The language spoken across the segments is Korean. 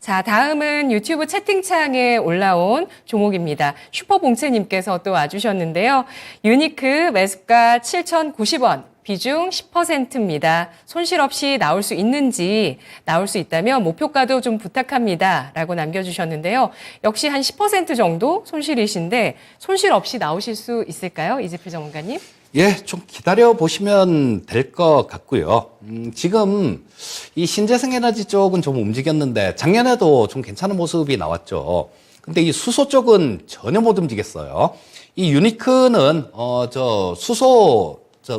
자, 다음은 유튜브 채팅창에 올라온 종목입니다. 슈퍼봉채님께서 또 와주셨는데요. 유니크 매수가 7,090원. 비중 10%입니다. 손실 없이 나올 수 있는지, 나올 수 있다면 목표가도 좀 부탁합니다. 라고 남겨주셨는데요. 역시 한 10% 정도 손실이신데 손실 없이 나오실 수 있을까요? 이재필 전문가님? 예, 좀 기다려 보시면 될 것 같고요. 지금 이 신재생 에너지 쪽은 좀 움직였는데 작년에도 좀 괜찮은 모습이 나왔죠. 근데 이 수소 쪽은 전혀 못 움직였어요. 이 유니크는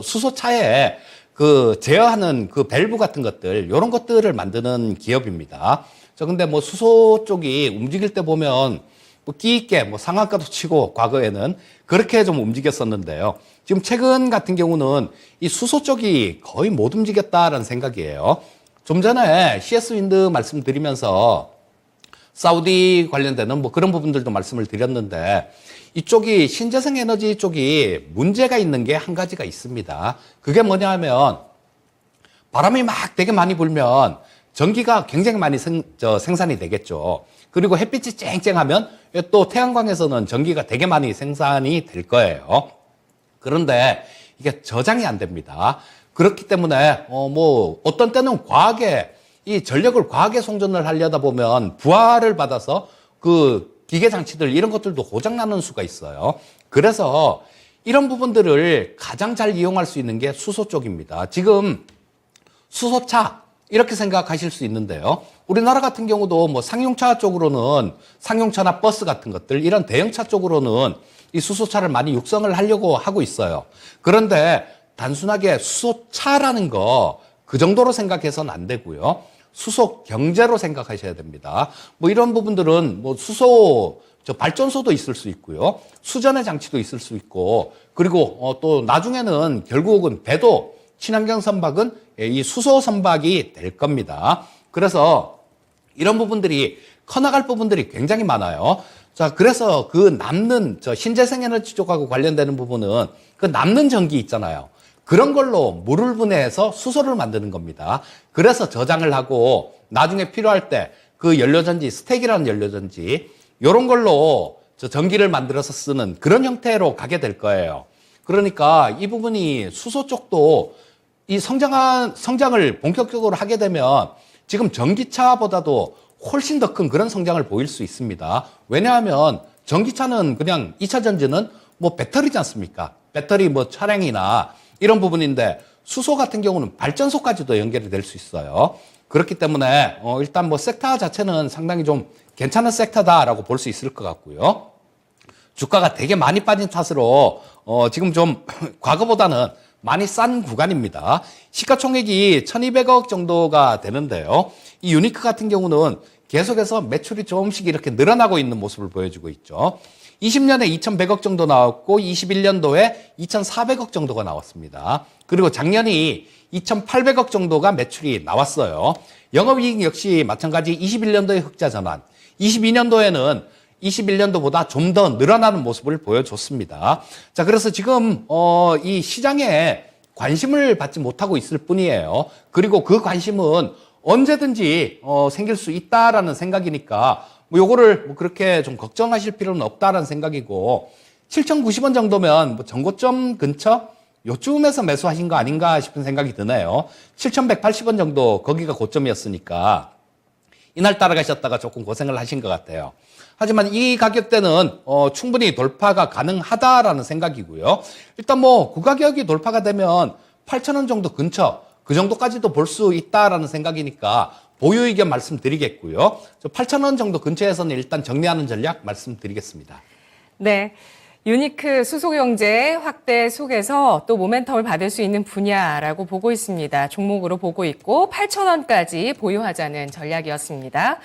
수소차에 그 제어하는 그 밸브 같은 것들, 이런 것들을 만드는 기업입니다. 근데 뭐 수소 쪽이 움직일 때 보면 뭐 끼 있게 뭐 상한가도 치고 과거에는 그렇게 좀 움직였었는데요. 지금 최근 같은 경우는 이 수소 쪽이 거의 못 움직였다라는 생각이에요. 좀 전에 CS 윈드 말씀드리면서 사우디 관련되는 뭐 그런 부분들도 말씀을 드렸는데 이쪽이 신재생 에너지 쪽이 문제가 있는 게 한 가지가 있습니다. 그게 뭐냐 하면 바람이 막 되게 많이 불면 전기가 굉장히 많이 생산이 되겠죠. 그리고 햇빛이 쨍쨍하면 또 태양광에서는 전기가 되게 많이 생산이 될 거예요. 그런데 이게 저장이 안 됩니다. 그렇기 때문에 뭐 어떤 때는 과하게 이 전력을 과하게 송전을 하려다 보면 부하를 받아서 그 기계 장치들 이런 것들도 고장 나는 수가 있어요. 그래서 이런 부분들을 가장 잘 이용할 수 있는 게 수소 쪽입니다. 지금 수소차 이렇게 생각하실 수 있는데요. 우리나라 같은 경우도 뭐 상용차 쪽으로는 상용차나 버스 같은 것들 이런 대형차 쪽으로는 이 수소차를 많이 육성을 하려고 하고 있어요. 그런데 단순하게 수소차라는 거 그 정도로 생각해서는 안 되고요. 수소 경제로 생각하셔야 됩니다. 뭐 이런 부분들은 뭐 수소 발전소도 있을 수 있고요. 수전의 장치도 있을 수 있고 그리고 또 나중에는 결국은 배도 친환경 선박은 이 수소 선박이 될 겁니다. 그래서 이런 부분들이 커나갈 부분들이 굉장히 많아요. 자, 그래서 그 남는 신재생 에너지 쪽하고 관련되는 부분은 그 남는 전기 있잖아요. 그런 걸로 물을 분해해서 수소를 만드는 겁니다. 그래서 저장을 하고 나중에 필요할 때 그 연료전지, 스택이라는 연료전지 이런 걸로 전기를 만들어서 쓰는 그런 형태로 가게 될 거예요. 그러니까 이 부분이 수소 쪽도 이 성장을 본격적으로 하게 되면 지금 전기차보다도 훨씬 더 큰 그런 성장을 보일 수 있습니다. 왜냐하면 전기차는 그냥 2차 전지는 뭐 배터리지 않습니까? 배터리 뭐 차량이나 이런 부분인데 수소 같은 경우는 발전소까지도 연결이 될 수 있어요. 그렇기 때문에 일단 뭐 섹터 자체는 상당히 좀 괜찮은 섹터다라고 볼 수 있을 것 같고요. 주가가 되게 많이 빠진 탓으로 지금 좀 과거보다는 많이 싼 구간입니다. 시가총액이 1,200억 정도가 되는데요. 이 유니크 같은 경우는 계속해서 매출이 조금씩 이렇게 늘어나고 있는 모습을 보여주고 있죠. 20년에 2,100억 정도 나왔고 21년도에 2,400억 정도가 나왔습니다. 그리고 작년이 2,800억 정도가 매출이 나왔어요. 영업이익 역시 마찬가지 21년도에 흑자 전환, 22년도에는 21년도보다 좀 더 늘어나는 모습을 보여줬습니다. 자, 그래서 지금 이 시장에 관심을 받지 못하고 있을 뿐이에요. 그리고 그 관심은 언제든지 생길 수 있다라는 생각이니까 뭐 요거를 뭐 그렇게 좀 걱정하실 필요는 없다라는 생각이고 7,090원 정도면 뭐 전고점 근처 요쯤에서 매수하신 거 아닌가 싶은 생각이 드네요. 7,180원 정도 거기가 고점이었으니까 이날 따라가셨다가 조금 고생을 하신 것 같아요. 하지만 이 가격대는 충분히 돌파가 가능하다라는 생각이고요. 일단 뭐 그 가격이 돌파가 되면 8,000원 정도 근처 그 정도까지도 볼 수 있다라는 생각이니까 보유 의견 말씀드리겠고요. 8,000원 정도 근처에서는 일단 정리하는 전략 말씀드리겠습니다. 네. 유니크 수소경제 확대 속에서 또 모멘텀을 받을 수 있는 분야라고 보고 있습니다. 종목으로 보고 있고 8,000원까지 보유하자는 전략이었습니다.